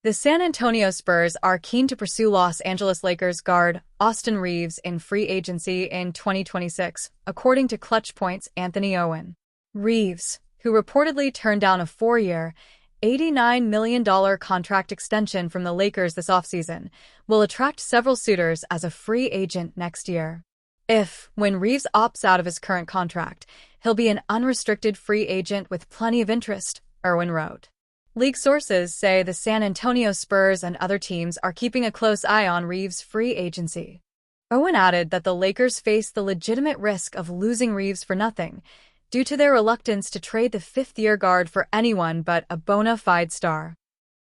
The San Antonio Spurs are keen to pursue Los Angeles Lakers guard Austin Reaves in free agency in 2026, according to Clutch Point's Anthony Owen. Reaves, who reportedly turned down a 4-year, $89 million contract extension from the Lakers this offseason, will attract several suitors as a free agent next year. When Reaves opts out of his current contract, he'll be an unrestricted free agent with plenty of interest, Irwin wrote. League sources say the San Antonio Spurs and other teams are keeping a close eye on Reaves' free agency. Owen added that the Lakers face the legitimate risk of losing Reaves for nothing, due to their reluctance to trade the fifth-year guard for anyone but a bona fide star.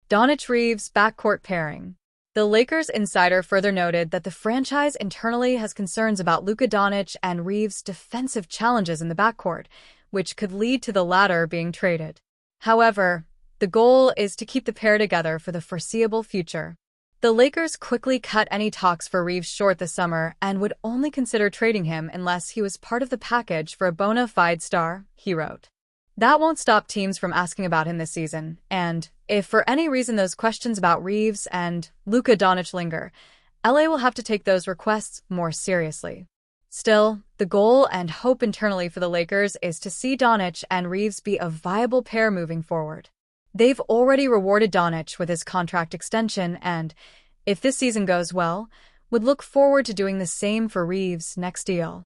Doncic-Reaves backcourt pairing. The Lakers insider further noted that the franchise internally has concerns about Luka Doncic and Reaves' defensive challenges in the backcourt, which could lead to the latter being traded. However, the goal is to keep the pair together for the foreseeable future. The Lakers quickly cut any talks for Reaves short this summer and would only consider trading him unless he was part of the package for a bona fide star, he wrote. That won't stop teams from asking about him this season, and if for any reason those questions about Reaves and Luka Doncic linger, LA will have to take those requests more seriously. Still, the goal and hope internally for the Lakers is to see Doncic and Reaves be a viable pair moving forward. They've already rewarded Doncic with his contract extension and, if this season goes well, would look forward to doing the same for Reaves' next deal.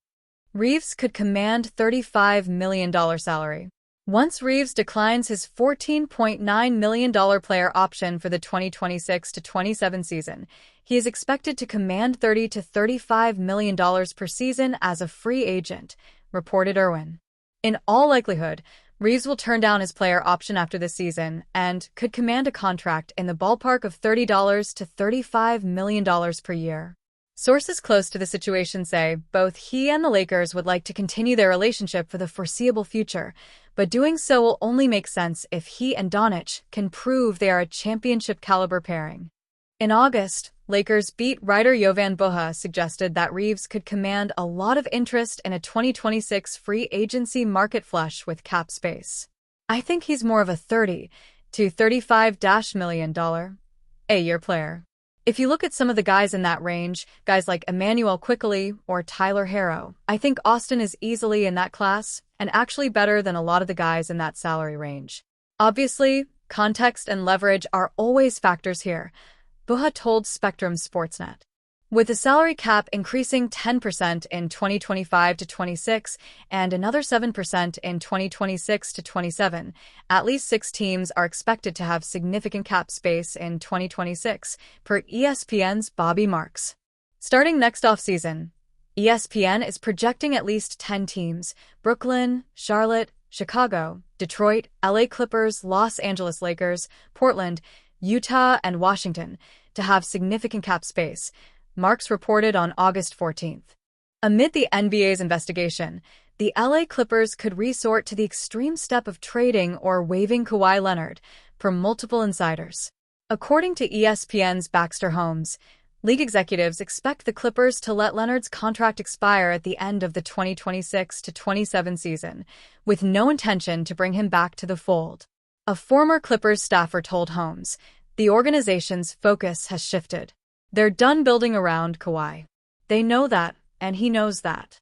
Reaves could command $35 million salary. Once Reaves declines his $14.9 million player option for the 2026-27 season, he is expected to command $30 to $35 million per season as a free agent, reported Irwin. In all likelihood, Reaves will turn down his player option after this season and could command a contract in the ballpark of $30 to $35 million per year. Sources close to the situation say both he and the Lakers would like to continue their relationship for the foreseeable future, but doing so will only make sense if he and Doncic can prove they are a championship-caliber pairing. In August, Lakers beat writer Jovan Buha suggested that Reaves could command a lot of interest in a 2026 free agency market flush with cap space. I think he's more of a $30 to $35 million a year player. If you look at some of the guys in that range, guys like Emmanuel Quickley or Tyler Herro, I think Austin is easily in that class and actually better than a lot of the guys in that salary range. Obviously, context and leverage are always factors here, Buha told Spectrum Sportsnet. With the salary cap increasing 10% in 2025-26 and another 7% in 2026-27, at least 6 teams are expected to have significant cap space in 2026, per ESPN's Bobby Marks. Starting next offseason, ESPN is projecting at least 10 teams: Brooklyn, Charlotte, Chicago, Detroit, LA Clippers, Los Angeles Lakers, Portland, Utah, and Washington, to have significant cap space, Marks reported on August 14th. Amid the NBA's investigation, the LA Clippers could resort to the extreme step of trading or waiving Kawhi Leonard, per multiple insiders. According to ESPN's Baxter Holmes, league executives expect the Clippers to let Leonard's contract expire at the end of the 2026-27 season, with no intention to bring him back to the fold. A former Clippers staffer told Holmes, the organization's focus has shifted. They're done building around Kawhi. They know that, and he knows that.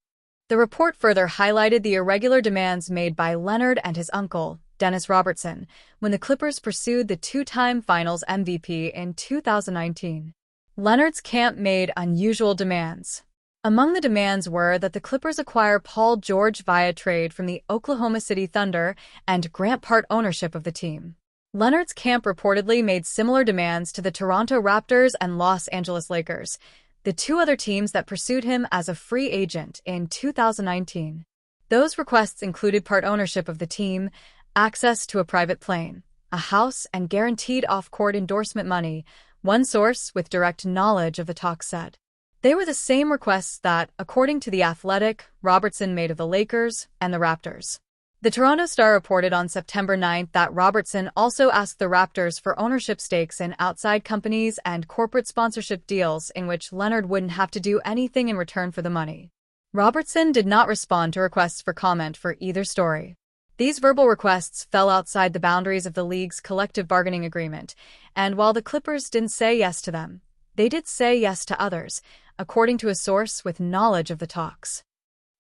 The report further highlighted the irregular demands made by Leonard and his uncle, Dennis Robertson, when the Clippers pursued the 2-time Finals MVP in 2019. Leonard's camp made unusual demands. Among the demands were that the Clippers acquire Paul George via trade from the Oklahoma City Thunder and grant part ownership of the team. Leonard's camp reportedly made similar demands to the Toronto Raptors and Los Angeles Lakers, the 2 other teams that pursued him as a free agent in 2019. Those requests included part ownership of the team, access to a private plane, a house, and guaranteed off-court endorsement money, one source with direct knowledge of the talks said. They were the same requests that, according to The Athletic, Robertson made of the Lakers and the Raptors. The Toronto Star reported on September 9th that Robertson also asked the Raptors for ownership stakes in outside companies and corporate sponsorship deals in which Leonard wouldn't have to do anything in return for the money. Robertson did not respond to requests for comment for either story. These verbal requests fell outside the boundaries of the league's collective bargaining agreement, and while the Clippers didn't say yes to them, they did say yes to others, according to a source with knowledge of the talks.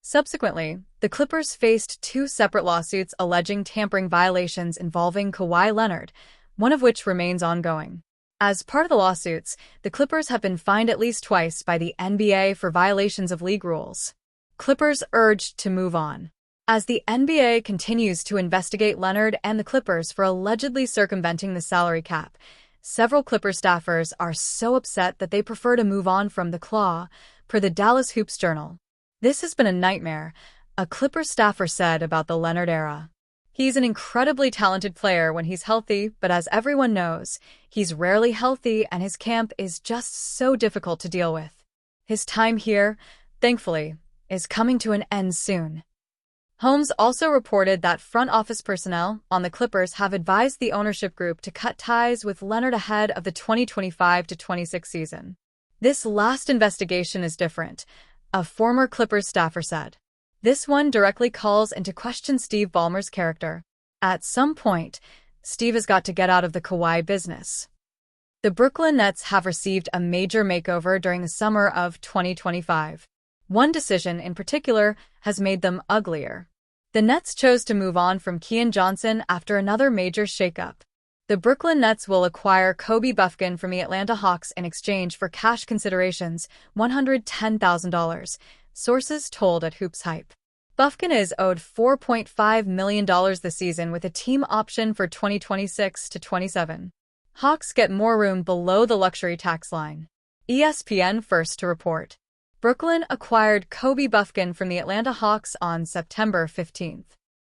Subsequently, the Clippers faced two separate lawsuits alleging tampering violations involving Kawhi Leonard, one of which remains ongoing. As part of the lawsuits, the Clippers have been fined at least twice by the NBA for violations of league rules. Clippers urged to move on. As the NBA continues to investigate Leonard and the Clippers for allegedly circumventing the salary cap, several Clippers staffers are so upset that they prefer to move on from the claw, per the Dallas Hoops Journal. "This has been a nightmare," a Clippers staffer said about the Leonard era. "He's an incredibly talented player when he's healthy, but as everyone knows, he's rarely healthy and his camp is just so difficult to deal with. His time here, thankfully, is coming to an end soon." Holmes also reported that front office personnel on the Clippers have advised the ownership group to cut ties with Leonard ahead of the 2025-26 season. "This last investigation is different," a former Clippers staffer said. "This one directly calls into question Steve Ballmer's character. At some point, Steve has got to get out of the Kawhi business." The Brooklyn Nets have received a major makeover during the summer of 2025. One decision in particular has made them uglier. The Nets chose to move on from Keon Johnson after another major shakeup. The Brooklyn Nets will acquire Kobe Buffkin from the Atlanta Hawks in exchange for cash considerations, $110,000, sources told at Hoops Hype. Buffkin is owed $4.5 million this season with a team option for 2026-27. Hawks get more room below the luxury tax line. ESPN first to report. Brooklyn acquired Kobe Buffkin from the Atlanta Hawks on September 15.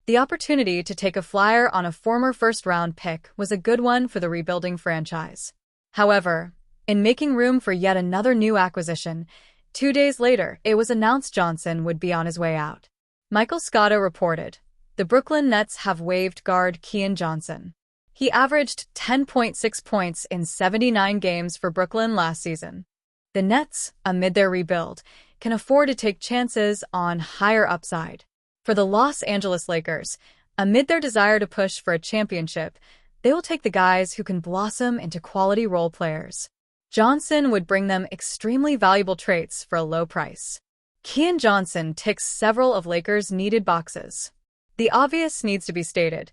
The opportunity to take a flyer on a former first-round pick was a good one for the rebuilding franchise. However, in making room for yet another new acquisition, 2 days later it was announced Johnson would be on his way out. Michael Scotto reported, "The Brooklyn Nets have waived guard Keon Johnson. He averaged 10.6 points in 79 games for Brooklyn last season." The Nets, amid their rebuild, can afford to take chances on higher upside. For the Los Angeles Lakers, amid their desire to push for a championship, they will take the guys who can blossom into quality role players. Johnson would bring them extremely valuable traits for a low price. Keon Johnson ticks several of Lakers' needed boxes. The obvious needs to be stated.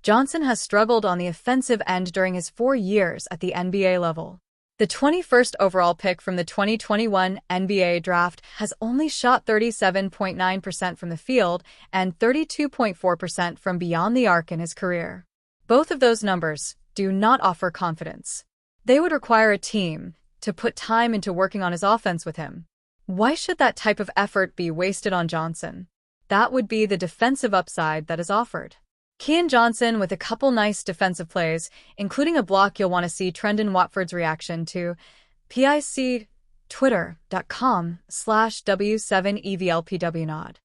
Johnson has struggled on the offensive end during his 4 years at the NBA level. The 21st overall pick from the 2021 NBA draft has only shot 37.9% from the field and 32.4% from beyond the arc in his career. Both of those numbers do not offer confidence. They would require a team to put time into working on his offense with him. Why should that type of effort be wasted on Johnson? That would be the defensive upside that is offered. Keon Johnson with a couple nice defensive plays, including a block you'll want to see Trendon Watford's reaction to twitter.com/W7EVLPWNOD.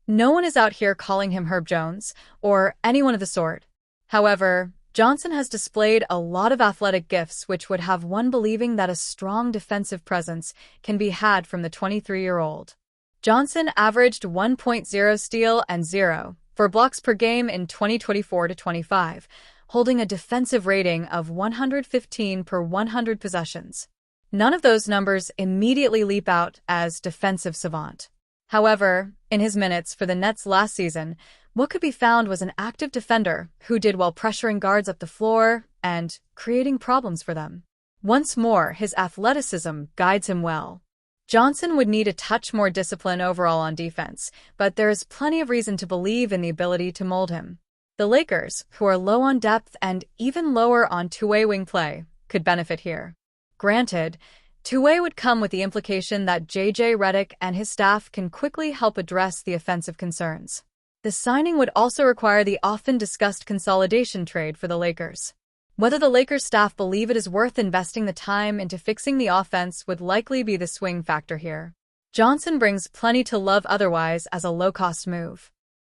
No one is out here calling him Herb Jones or anyone of the sort. However, Johnson has displayed a lot of athletic gifts which would have one believing that a strong defensive presence can be had from the 23-year-old. Johnson averaged 1.0 steal and 0 for blocks per game in 2024-25, holding a defensive rating of 115 per 100 possessions. None of those numbers immediately leap out as defensive savant. However, in his minutes for the Nets last season, what could be found was an active defender who did well pressuring guards up the floor and creating problems for them. Once more, his athleticism guides him well. Johnson would need a touch more discipline overall on defense, but there is plenty of reason to believe in the ability to mold him. The Lakers, who are low on depth and even lower on two-way wing play, could benefit here. Granted, two-way would come with the implication that J.J. Redick and his staff can quickly help address the offensive concerns. The signing would also require the often-discussed consolidation trade for the Lakers. Whether the Lakers staff believe it is worth investing the time into fixing the offense would likely be the swing factor here. Johnson brings plenty to love otherwise as a low-cost move.